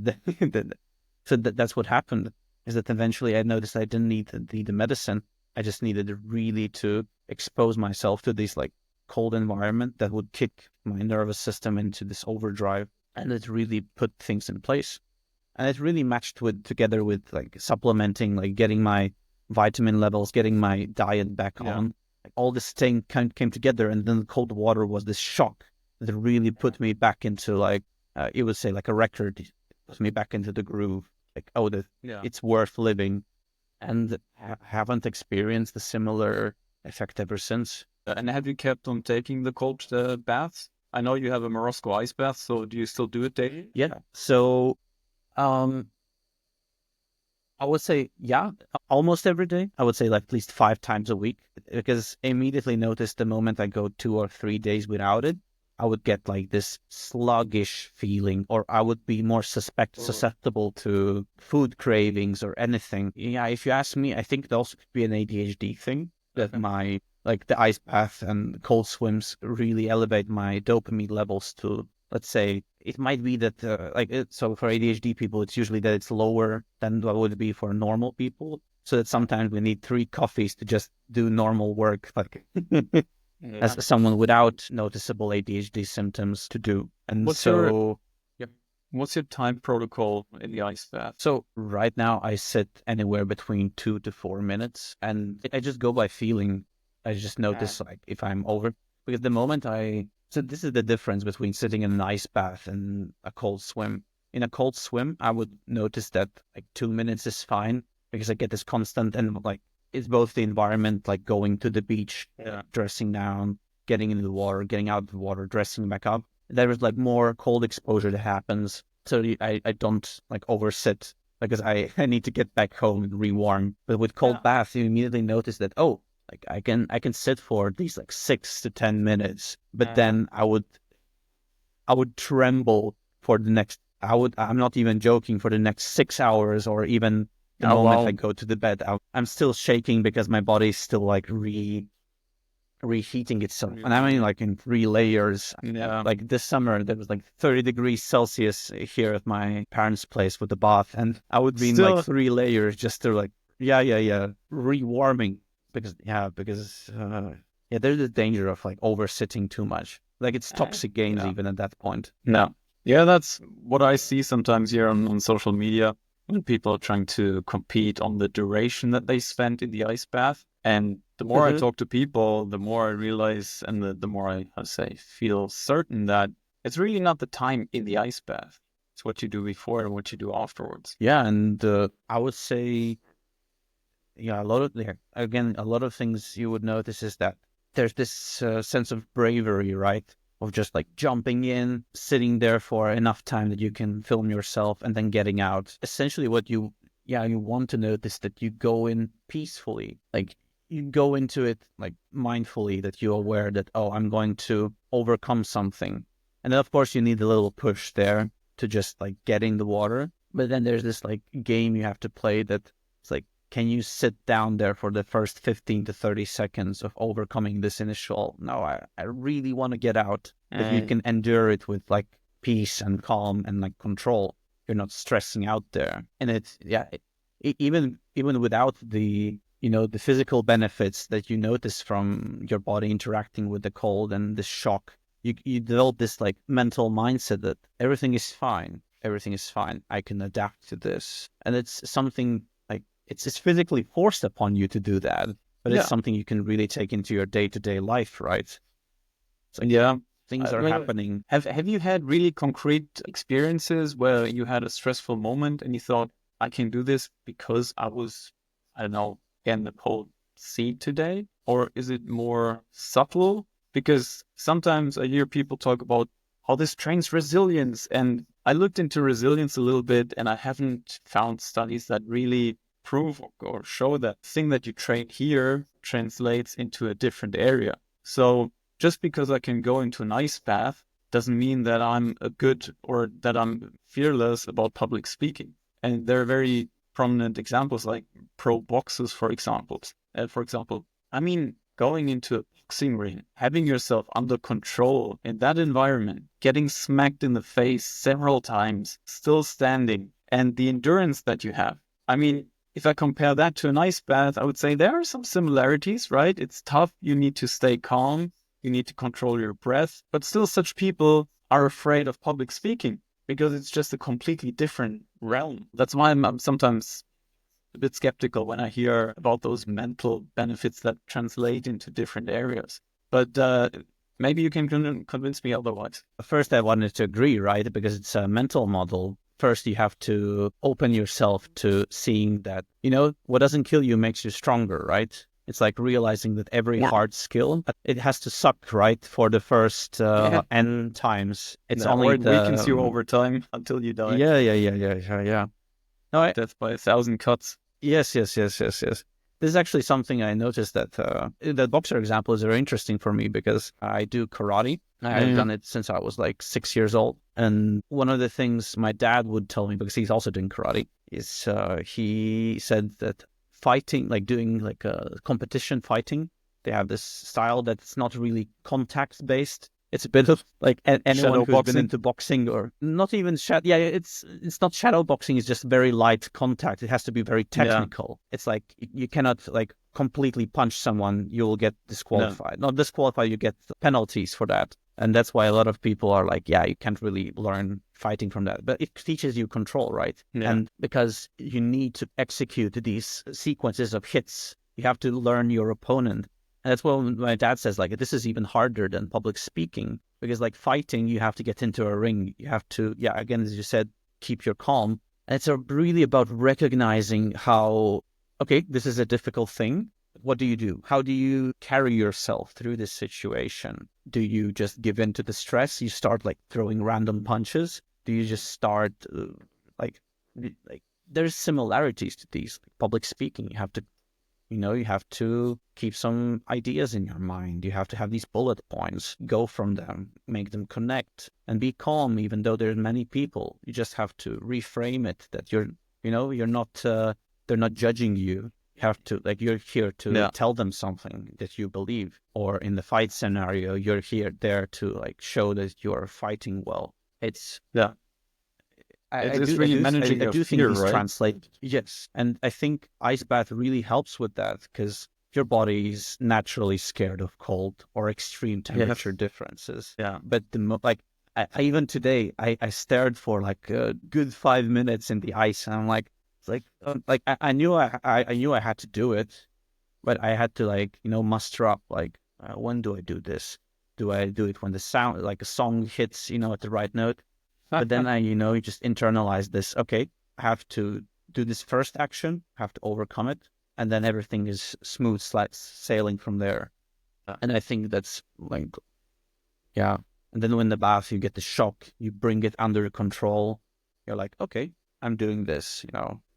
so that's what happened. Is that eventually I noticed I didn't need the medicine. I just needed really to expose myself to this like cold environment that would kick my nervous system into this overdrive, and it really put things in place. And it really matched together with like supplementing, like getting my vitamin levels, getting my diet back on. Like, all this thing came together, and then the cold water was this shock that really put me back into like you would say like a record. It put me back into the groove. Like, oh, it's worth living, and haven't experienced a similar effect ever since. And have you kept on taking the cold baths? I know you have a Morosco ice bath, so do you still do it daily? Yeah. So, I would say, almost every day. I would say like at least 5 times a week, because I immediately noticed the moment I go 2 or 3 days without it, I would get like this sluggish feeling, or I would be more susceptible to food cravings or anything. Yeah, if you ask me, I think it also could be an ADHD thing. that my like the ice bath and cold swims really elevate my dopamine levels to, let's say, it might be that so for ADHD people, it's usually that it's lower than what would be for normal people. So that sometimes we need 3 coffees to just do normal work, like as someone without noticeable ADHD symptoms to do. And what's your time protocol in the ice bath? So right now I sit anywhere between 2 to 4 minutes, and I just go by feeling. I just notice like if I'm over, because the moment so this is the difference between sitting in an ice bath and a cold swim. In a cold swim, I would notice that like 2 minutes is fine because I get this constant, and like it's both the environment, like going to the beach, dressing down, getting into the water, getting out of the water, dressing back up. There is like more cold exposure that happens. So I don't like oversit because I need to get back home and rewarm. But with cold bath, you immediately notice that, oh, like I can sit for at least like 6 to 10 minutes, but then I would tremble for the next, I'm not even joking, for the next 6 hours, or even the moment I go to the bed, I'm still shaking because my body's still like reheating itself. And I mean like in 3 layers. Like this summer, there was like 30 degrees Celsius here at my parents' place with the bath. And I would be in like 3 layers just to like, rewarming. Because there's the danger of like over-sitting too much. Like it's toxic gains even at that point. Yeah, that's what I see sometimes here on social media when people are trying to compete on the duration that they spend in the ice bath. And the more I talk to people, the more I realize, and the more I feel certain that it's really not the time in the ice bath. It's what you do before and what you do afterwards. Yeah, and I would say, a lot of things you would notice is that there's this sense of bravery, right? Of just like jumping in, sitting there for enough time that you can film yourself, and then getting out. Essentially what you want to notice that you go in peacefully. Like you go into it like mindfully, that you're aware that, oh, I'm going to overcome something. And then of course you need a little push there to just like get in the water. But then there's this like game you have to play that it's like, can you sit down there for the first 15 to 30 seconds of overcoming this initial, no, I really want to get out. If you can endure it with like peace and calm and like control, you're not stressing out there. And even without the, the physical benefits that you notice from your body interacting with the cold and the shock, you develop this like mental mindset that everything is fine. Everything is fine. I can adapt to this. And it's something like, it's physically forced upon you to do that, but it's something you can really take into your day-to-day life, right? So things are happening. Have you had really concrete experiences where you had a stressful moment and you thought, I can do this because I was, I don't know, in the cold sea today? Or is it more subtle? Because sometimes I hear people talk about how this trains resilience. And I looked into resilience a little bit, and I haven't found studies that really prove or show that thing that you train here translates into a different area. So just because I can go into an ice bath doesn't mean that I'm a good, or that I'm fearless about public speaking. And there are very prominent examples like pro boxers, for example. I mean, going into a boxing ring, having yourself under control in that environment, getting smacked in the face several times, still standing, and the endurance that you have. I mean, if I compare that to an ice bath, I would say there are some similarities, right? It's tough. You need to stay calm. You need to control your breath. But still, such people are afraid of public speaking because it's just a completely different realm. That's why I'm sometimes a bit skeptical when I hear about those mental benefits that translate into different areas. But maybe you can convince me otherwise. First, I wanted to agree, right? Because it's a mental model. First, you have to open yourself to seeing that, what doesn't kill you makes you stronger, right? It's like realizing that every hard skill, it has to suck, right? For the first N times. It's only it weakens you over time until you die. Yeah. No, Death by 1,000 cuts. Yes. This is actually something I noticed that the boxer example is very interesting for me because I do karate. I've done it since I was like 6 years old. And one of the things my dad would tell me, because he's also doing karate, is he said that fighting, like doing like a competition fighting, They have this style that's not really contact based. It's a bit of like anyone Shadow who's been boxing? into boxing, or not even yeah, it's not shadow boxing. It's just very light contact. It has to be very Yeah. technical. It's like you cannot like completely punch someone. You will get No. disqualified. Not disqualified. You get penalties for that. And that's why a lot of people are like, yeah, you can't really learn fighting from that. But it teaches you control, right? Yeah. And because you need to execute these sequences of hits, you have to learn your opponent. And that's what my dad says, like, this is even harder than public speaking, because like fighting, you have to get into a ring. You have to, yeah, again, as you said, keep your calm. And it's really about recognizing how, okay, this is a difficult thing. What do you do? How do you carry yourself through this situation? Do you just give in to the stress? You start like throwing random punches? Do you just start like there's similarities to these. Public speaking, you have to you have to keep some ideas in your mind. You have to have these bullet points, go from them, make them connect, and be calm, even though there's many people. You just have to reframe it that you're not, they're not judging you. You have to, like, you're here to tell them something that you believe. Or in the fight scenario, you're there to like show that you're fighting well. It's, It's really managing your fear, these right? translate. Yes, and I think ice bath really helps with that, because your body is naturally scared of cold or extreme temperature differences. Yeah. But I even today, I stared for like a good 5 minutes in the ice, and I'm like, it's like I knew I knew I had to do it, but I had to like muster up like, when do I do this? Do I do it when the sound, like a song hits at the right note? But then you just internalize this. Okay, I have to do this first action, have to overcome it, and then everything is smooth sailing from there. And I think that's like, yeah. And then when the bath, you get the shock, you bring it under control. You're like, okay, I'm doing this,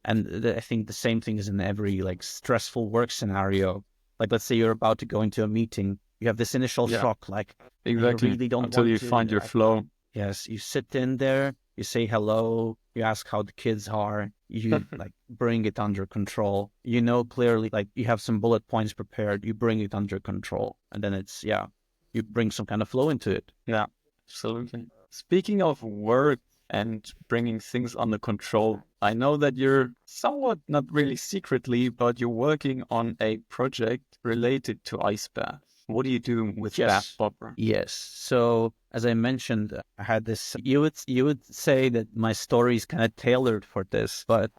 And I think the same thing is in every like stressful work scenario. Like, let's say you're about to go into a meeting, you have this initial shock, like, Exactly. I really don't Until want you to, find your flow. Yes, you sit in there, you say hello, you ask how the kids are, you like bring it under control. You know clearly, like, you have some bullet points prepared, you bring it under control, and then it's, you bring some kind of flow into it. Yeah, absolutely. Speaking of work and bringing things under control, I know that you're somewhat, not really secretly, but you're working on a project related to ice bath. What do you do with BathBobber? Yes. So as I mentioned, I had this. You would say that my story is kind of tailored for this, but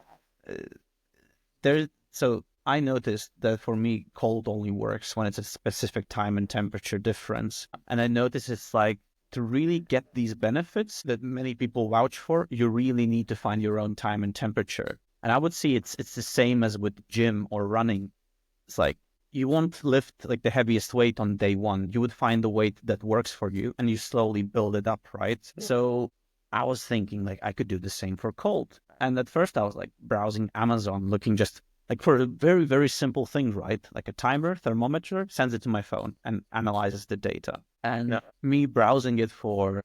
So I noticed that for me, cold only works when it's a specific time and temperature difference, and I noticed it's like, to really get these benefits that many people vouch for, you really need to find your own time and temperature. And I would say it's the same as with gym or running. It's like, you won't lift like the heaviest weight on day one. You would find the weight that works for you, and you slowly build it up, right? So I was thinking like I could do the same for cold. And at first I was like browsing Amazon, looking just like for a very, very simple thing, right? Like a timer, thermometer, sends it to my phone and analyzes the data. And me browsing it for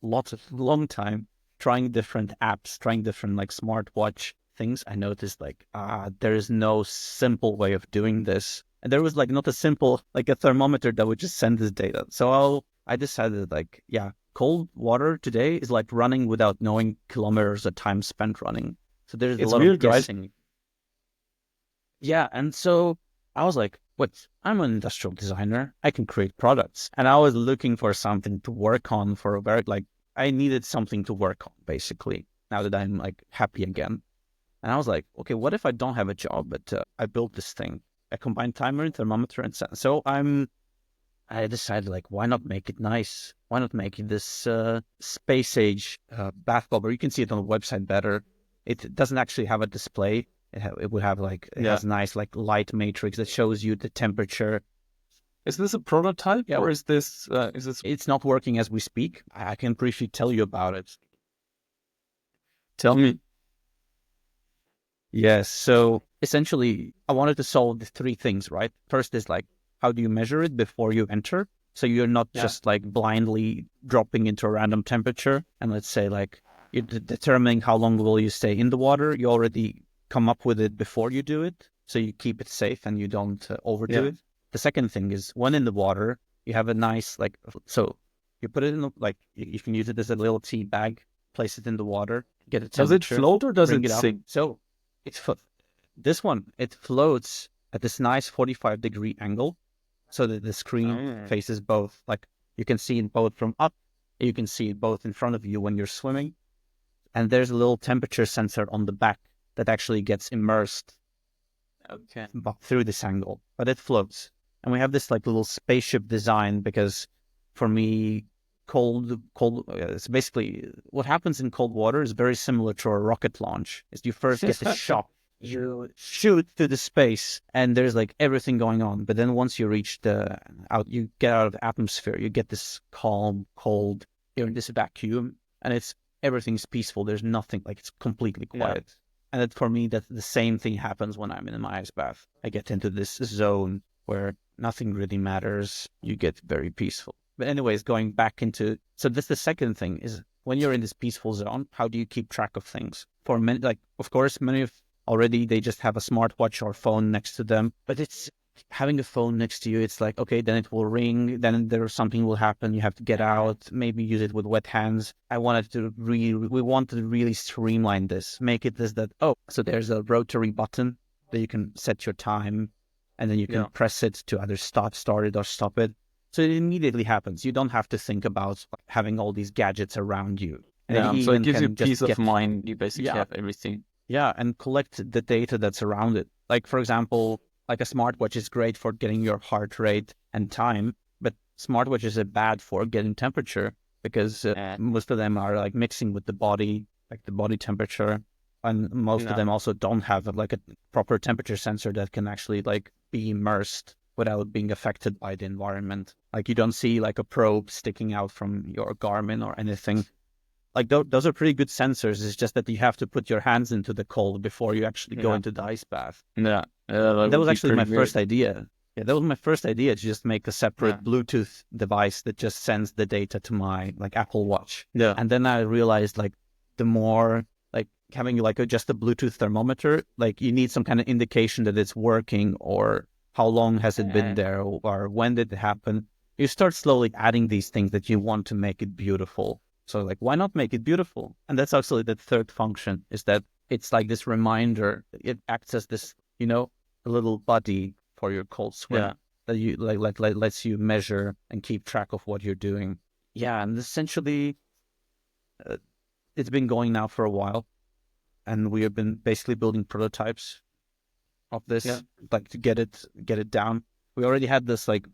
long time, trying different apps, trying different like smartwatch things, I noticed like, there is no simple way of doing this. And there was like not a simple, like a thermometer that would just send this data. So I decided like, cold water today is like running without knowing kilometers of time spent running. So there's a lot of guessing. Right? Yeah. And so I was like, I'm an industrial designer. I can create products. And I was looking for something to work on for a very, like, I needed something to work on, basically, now that I'm like happy again. And I was like, okay, what if I don't have a job, but I built this thing? I combined timer, thermometer, and sensor. So I decided like, why not make it nice? Why not make it this space age BathBobber? You can see it on the website better. It doesn't actually have a display. It would have like, it has nice like light matrix that shows you the temperature. Is this a prototype or is this? It's not working as we speak. I can briefly tell you about it. Tell me. Yes. So essentially, I wanted to solve the three things, right? First is like, how do you measure it before you enter? So you're not just like blindly dropping into a random temperature. And let's say like, you're determining how long will you stay in the water. You already come up with it before you do it. So you keep it safe and you don't overdo it. the second thing is when in the water, you have a nice, like, so you put it in the, like, you can use it as a little tea bag, place it in the water, get a Does it temperature, float or does bring it it up. sink? So this one, it floats at this nice 45-degree angle so that the screen faces both. Like you can see it both from up, you can see it both in front of you when you're swimming. And there's a little temperature sensor on the back that actually gets immersed through this angle, but it floats. And we have this like little spaceship design because for me, it's basically what happens in cold water is very similar to a rocket launch. Is you first get the shock, you shoot through the space, and there's like everything going on. But then once you reach you get out of the atmosphere, you get this calm, cold, you're in this vacuum, and everything's peaceful. There's nothing, like it's completely quiet. Yeah. And for me, that the same thing happens when I'm in my ice bath. I get into this zone where nothing really matters. You get very peaceful. But anyways, going back so that's the second thing is when you're in this peaceful zone, how do you keep track of things? For many, like, of course, many of already, they just have a smartwatch or phone next to them, but it's having a phone next to you. It's like, okay, then it will ring, then something will happen. You have to get out, maybe use it with wet hands. We wanted to really streamline this, make it so there's a rotary button that you can set your time and then you can press it to either start it or stop it. So it immediately happens. You don't have to think about having all these gadgets around you. And so it gives you peace of mind. You basically have everything. Yeah, and collect the data that's around it. Like, for example, like a smartwatch is great for getting your heart rate and time, but smartwatches are bad for getting temperature because most of them are like mixing with the body, like the body temperature. And most of them also don't have like a proper temperature sensor that can actually like be immersed without being affected by the environment. Like you don't see like a probe sticking out from your Garmin or anything. Like those are pretty good sensors. It's just that you have to put your hands into the cold before you actually go into the ice bath. Yeah. That was actually my first idea. Yeah, that was my first idea to just make a separate Bluetooth device that just sends the data to my like Apple Watch. Yeah. And then I realized like the more like having like just a Bluetooth thermometer, like you need some kind of indication that it's working or how long has it been there or when did it happen. You start slowly adding these things that you want to make it beautiful. So like, why not make it beautiful? And that's actually the third function is that it's like this reminder. It acts as this, a little buddy for your cold swim that you like lets you measure and keep track of what you're doing. Yeah, and essentially, it's been going now for a while, and we have been basically building prototypes of this, like to get it down. We already had this like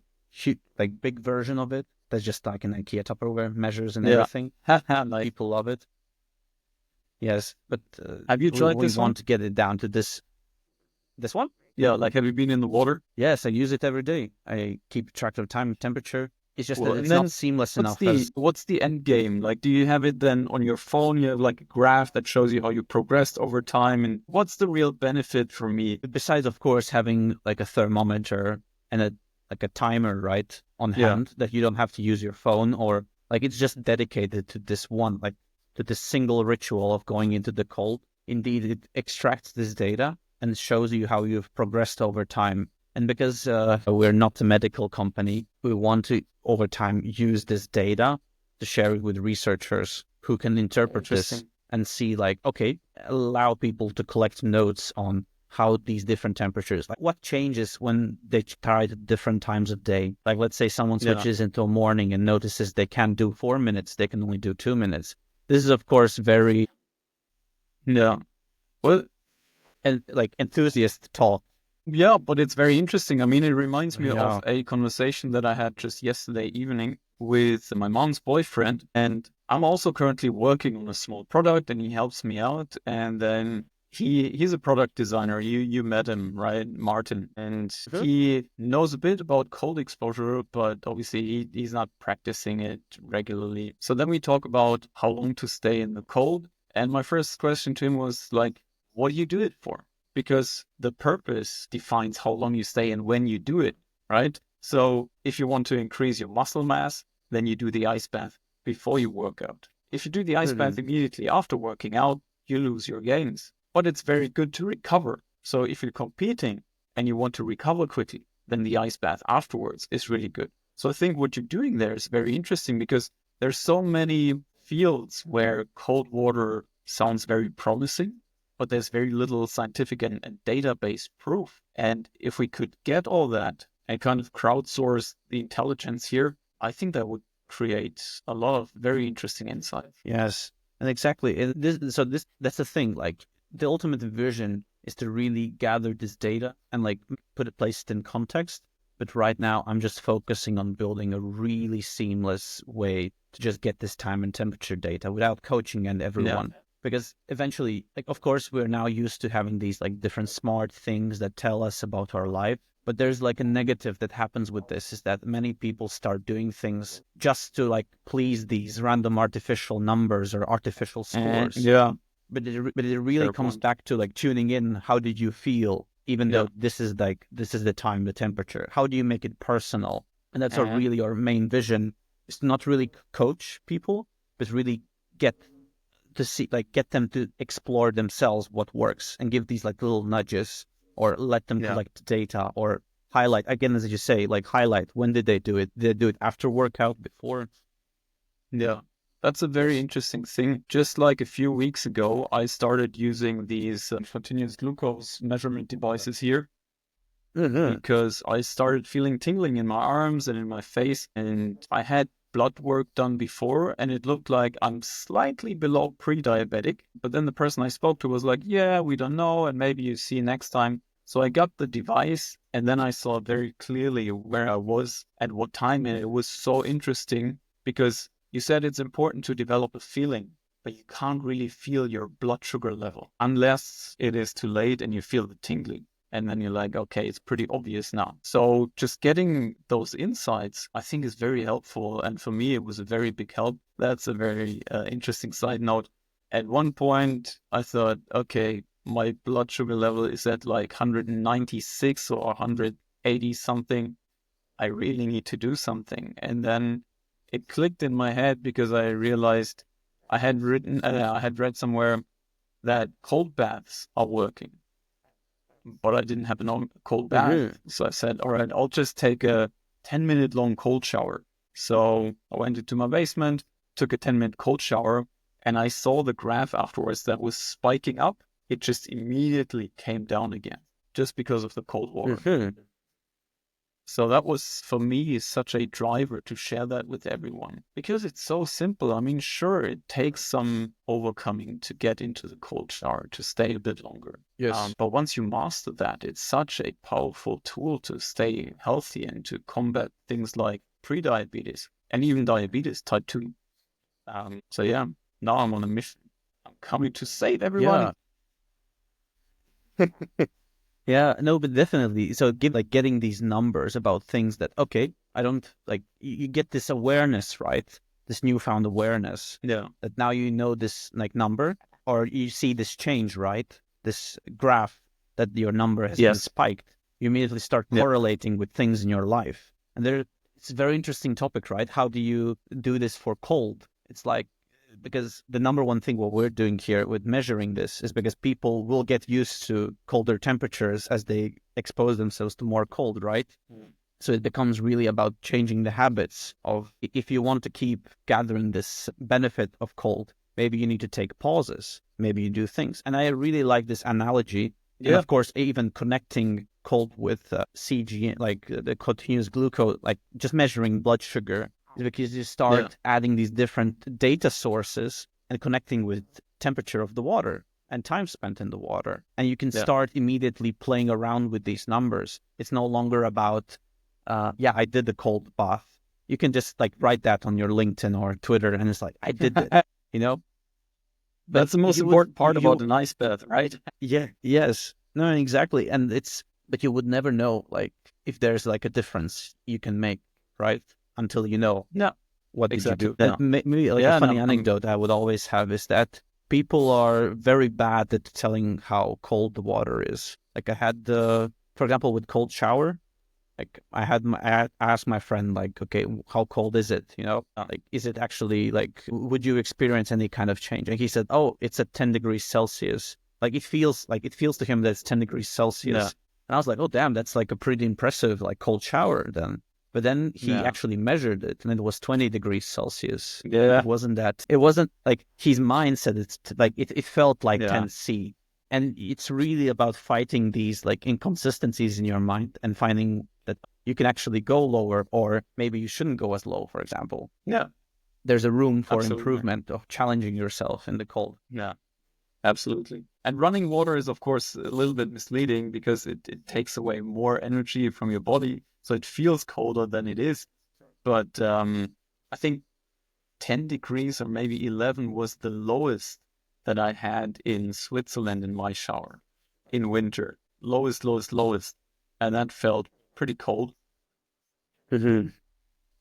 big version of it that's just like an IKEA Tupperware measures and everything. Like, people love it. Yes, but have you tried this one? We want to get it down to this one. Yeah, like have you been in the water? Yes, I use it every day. I keep track of time and temperature. It's just that it's not seamless enough. What's the end game? Like, do you have it then on your phone? You have like a graph that shows you how you progressed over time, and what's the real benefit for me? Besides, of course, having like a thermometer and a timer right on hand that you don't have to use your phone or like it's just dedicated to this one, like to this single ritual of going into the cold. Indeed, it extracts this data and shows you how you've progressed over time. And because we're not a medical company, we want to, over time, use this data to share it with researchers who can interpret this and see, like, okay, allow people to collect notes on how these different temperatures, like what changes when they try at different times of day. Like, let's say someone switches into a morning and notices they can't do 4 minutes, they can only do 2 minutes. This is, of course, very... Well, and like enthusiast talk. Yeah, but it's very interesting. I mean, it reminds me of a conversation that I had just yesterday evening with my mom's boyfriend. And I'm also currently working on a small product and he helps me out. And then he's a product designer. You met him, right, Martin? And he knows a bit about cold exposure, but obviously he's not practicing it regularly. So then we talk about how long to stay in the cold. And my first question to him was like, what do you do it for? Because the purpose defines how long you stay and when you do it, right? So if you want to increase your muscle mass, then you do the ice bath before you work out. If you do the ice bath immediately after working out, you lose your gains. But it's very good to recover. So if you're competing and you want to recover quickly, then the ice bath afterwards is really good. So I think what you're doing there is very interesting, because there's so many fields where cold water sounds very promising, but there's very little scientific and data-based proof. And if we could get all that and kind of crowdsource the intelligence here, I think that would create a lot of very interesting insights. Yes, and exactly. That's the thing. Like, the ultimate vision is to really gather this data and like place it in context. But right now, I'm just focusing on building a really seamless way to just get this time and temperature data without coaching and everyone. Yeah. Because eventually, like, of course, we're now used to having these like different smart things that tell us about our life. But there's like a negative that happens with this, is that many people start doing things just to like please these random artificial numbers or artificial scores. Yeah. But it really Fair comes point. back to like tuning in. How did you feel? Even though this is the time, the temperature. How do you make it personal? And that's really our main vision, is to not really coach people, but really get them to explore themselves what works, and give these like little nudges, or let them collect data, or highlight, again, as you say, like highlight, when did they do it? Did they do it after workout, before? Yeah. That's a very interesting thing. Just like a few weeks ago, I started using these continuous glucose measurement devices here, because I started feeling tingling in my arms and in my face, and I had blood work done before, and it looked like I'm slightly below pre-diabetic. But then the person I spoke to was like, yeah, we don't know, and maybe you see next time. So I got the device, and then I saw very clearly where I was at what time, and it was so interesting, because you said it's important to develop a feeling, but you can't really feel your blood sugar level unless it is too late and you feel the tingling. And then you're like, okay, it's pretty obvious now. So just getting those insights, I think, is very helpful. And for me, it was a very big help. That's a very interesting side note. At one point, I thought, okay, my blood sugar level is at like 196 or 180 something. I really need to do something. And then it clicked in my head, because I realized I had read somewhere that cold baths are working, but I didn't have a cold bath. So I said, all right, I'll just take a 10-minute long cold shower. So I went into my basement, took a 10-minute cold shower, and I saw the graph afterwards that was spiking up. It just immediately came down again, just because of the cold water. So that was, for me, such a driver to share that with everyone, because it's so simple. I mean, sure, it takes some overcoming to get into the cold shower, to stay a bit longer. Yes. But once you master that, it's such a powerful tool to stay healthy and to combat things like prediabetes and even diabetes type 2. So yeah, now I'm on a mission. I'm coming to save everyone. Yeah. Yeah, no, but definitely. So getting these numbers about things that, okay, I don't like, you get this awareness, right? This newfound awareness. Yeah. That now you know this like number, or you see this change, right? This graph that your number has been spiked. You immediately start correlating with things in your life. And it's a very interesting topic, right? How do you do this for cold? It's like, because the number one thing what we're doing here with measuring this is because people will get used to colder temperatures as they expose themselves to more cold, right? So it becomes really about changing the habits of, if you want to keep gathering this benefit of cold, maybe you need to take pauses, maybe you do things. And I really like this analogy. Yeah. And of course, even connecting cold with CG, like the continuous glucose, like just measuring blood sugar, is because you start adding these different data sources and connecting with temperature of the water and time spent in the water. And you can start immediately playing around with these numbers. It's no longer about, I did the cold bath. You can just like write that on your LinkedIn or Twitter, and it's like, I did it, you know? That's the most important part about an ice bath, right? Yeah, yes. No, exactly. And but you would never know, like, if there's like a difference you can make, right? Until you know what did you do. And maybe like a funny anecdote I would always have is that people are very bad at telling how cold the water is. Like I had for example, with cold shower, like I asked my friend, like, okay, how cold is it? You know, like, is it actually like, would you experience any kind of change? And he said, oh, it's at 10 degrees Celsius. Like it feels to him that it's 10 degrees Celsius. And I was like, oh, damn, that's like a pretty impressive like cold shower then. But then he Yeah. actually measured it and it was 20 degrees Celsius. Yeah. It wasn't like his mind said it felt like Yeah. 10C. And it's really about fighting these like inconsistencies in your mind and finding that you can actually go lower, or maybe you shouldn't go as low, for example. Yeah. There's a room for Absolutely. improvement of challenging yourself in the cold. Yeah. Absolutely. And running water is, of course, a little bit misleading because it takes away more energy from your body. So it feels colder than it is. But I think 10 degrees or maybe 11 was the lowest that I had in Switzerland in my shower in winter. Lowest, lowest, lowest. And that felt pretty cold.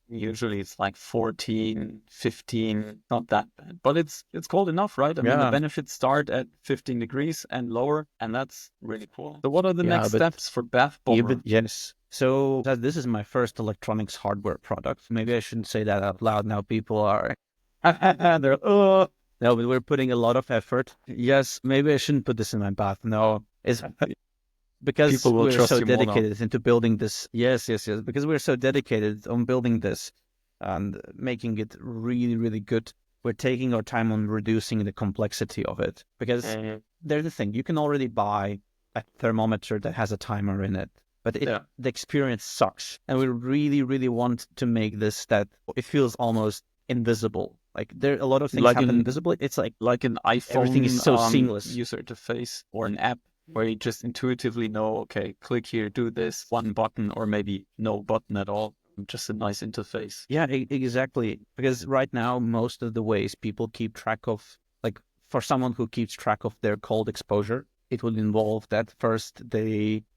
Usually it's like 14, 15, not that bad. But it's cold enough, right? I mean, the Yeah. benefits start at 15 degrees and lower, and that's really cool. So what are the Yeah, next but- steps for Yeah, BathBobber? but yes. So this is my first electronics hardware product. Maybe I shouldn't say that out loud. Now people are, they're, oh, no, but we're putting a lot of effort. Yes, maybe I shouldn't put this in my bath. No, it's because People will we're trust so you more now. dedicated into building this. Yes, yes, yes. Because we're so dedicated on building this and making it really, really good. We're taking our time on reducing the complexity of it. Because there's the thing, you can already buy a thermometer that has a timer in it, but the experience sucks. And we really, really want to make this that it feels almost invisible. Like there a lot of things happen invisibly. It's like an iPhone everything is so seamless. user interface or an app where you just intuitively know, okay, click here, do this, one button, or maybe no button at all. Just a nice interface. Yeah, exactly. Because right now, most of the ways people keep track of, like for someone who keeps track of their cold exposure, it would involve that first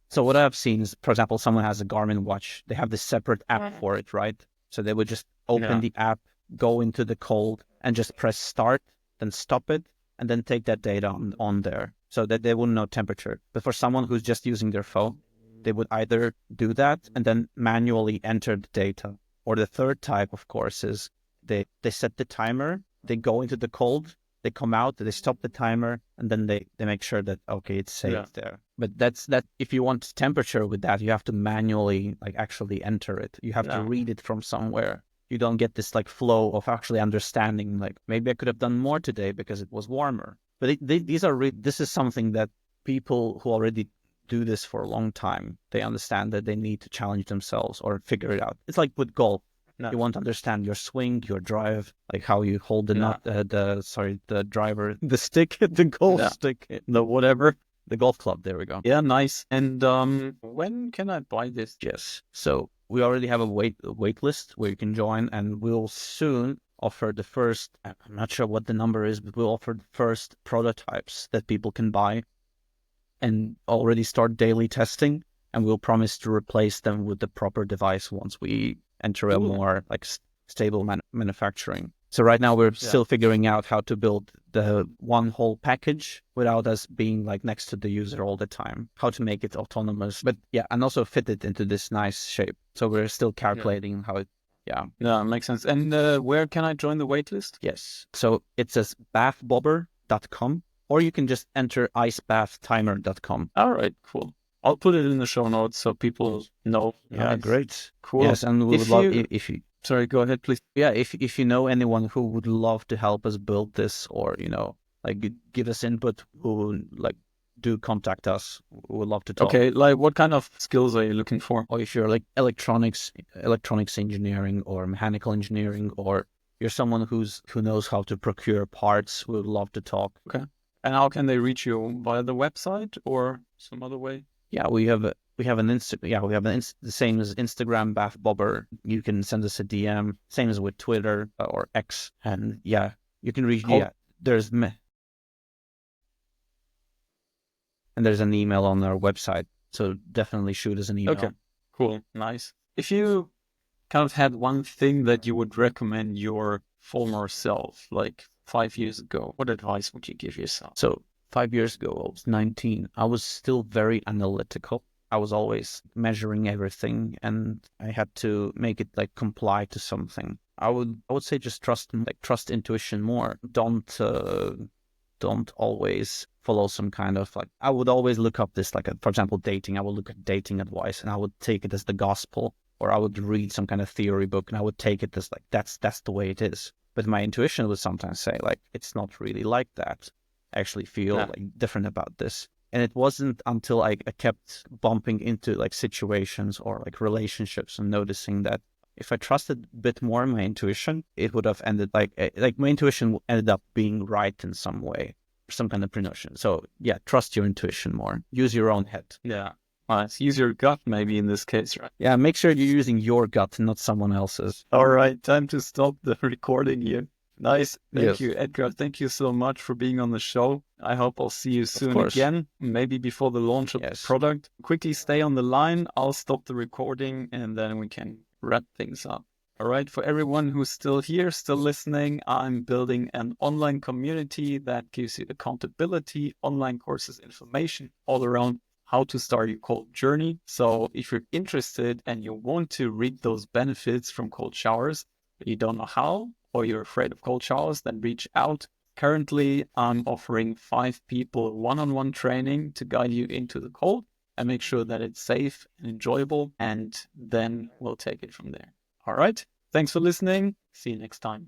so what I've seen is, for example, someone has a Garmin watch. They have this separate app for it, right? So they would just open the app, go into the cold and just press start, then stop it, and then take that data on there so that they wouldn't know temperature. But for someone who's just using their phone, they would either do that and then manually enter the data. Or the third type, of course, is they set the timer, they go into the cold, they come out, they stop the timer, and then they make sure that, okay, it's safe there. But that's if you want temperature with that, you have to manually like actually enter it. You have to read it from somewhere. You don't get this like flow of actually understanding, like maybe I could have done more today because it was warmer. But this is something that people who already do this for a long time, they understand that they need to challenge themselves or figure it out. It's like with golf. You want to understand your swing, your drive, like how you hold the the driver, the stick, the golf stick, the golf club. There we go. Yeah, nice. And when can I buy this? Yes. So we already have a wait list where you can join, and we'll soon offer the first, I'm not sure what the number is, but we'll offer the first prototypes that people can buy and already start daily testing, and we'll promise to replace them with the proper device once we enter a more like stable manufacturing. So right now we're still figuring out how to build the one whole package without us being like next to the user all the time, how to make it autonomous, but and also fit it into this nice shape. So we're still calculating how it, makes sense. And where can I join the waitlist? Yes. So it says BathBobber.com, or you can just enter icebathtimer.com. All right, cool. I'll put it in the show notes so people know. Yeah, great. Cool. Yes, and we would love if you. Sorry, go ahead, please. Yeah, if you know anyone who would love to help us build this, or like give us input, who like do contact us. We would love to talk. Okay, like what kind of skills are you looking for? Or if you're like electronics engineering or mechanical engineering, or you're someone who knows how to procure parts, we would love to talk. Okay. And how can they reach you? Via the website or some other way? Yeah, we have an the same as Instagram, BathBobber. You can send us a DM. Same as with Twitter or X, and you can reach. There's and there's an email on our website, so definitely shoot us an email. Okay, cool, nice. If you kind of had one thing that you would recommend your former self, like 5 years ago, what advice would you give yourself? So 5 years ago, I was 19. I was still very analytical. I was always measuring everything, and I had to make it like comply to something. I would say just trust intuition more. Don't don't always follow some kind of like, I would always look up this, like, for example, dating. I would look at dating advice and I would take it as the gospel, or I would read some kind of theory book and I would take it as like, that's the way it is. But my intuition would sometimes say like, it's not really like that. I actually feel like different about this. And it wasn't until I kept bumping into like situations or like relationships and noticing that if I trusted a bit more in my intuition, it would have ended like my intuition ended up being right in some way, some kind of premonition. So yeah, trust your intuition more. Use your own head. Yeah. Nice. Use your gut maybe in this case, right? Yeah, make sure you're using your gut and not someone else's. All right, time to stop the recording here. Nice. Thank Yes. you, Edgar. Thank you so much for being on the show. I hope I'll see you soon again, maybe before the launch of the product. Quickly stay on the line. I'll stop the recording and then we can wrap things up. All right, for everyone who's still here, still listening, I'm building an online community that gives you accountability, online courses, information all around how to start your cold journey. So if you're interested and you want to reap those benefits from cold showers, but you don't know how, or you're afraid of cold showers, then reach out. Currently, I'm offering 5 people one-on-one training to guide you into the cold and make sure that it's safe and enjoyable. And then we'll take it from there. All right. Thanks for listening. See you next time.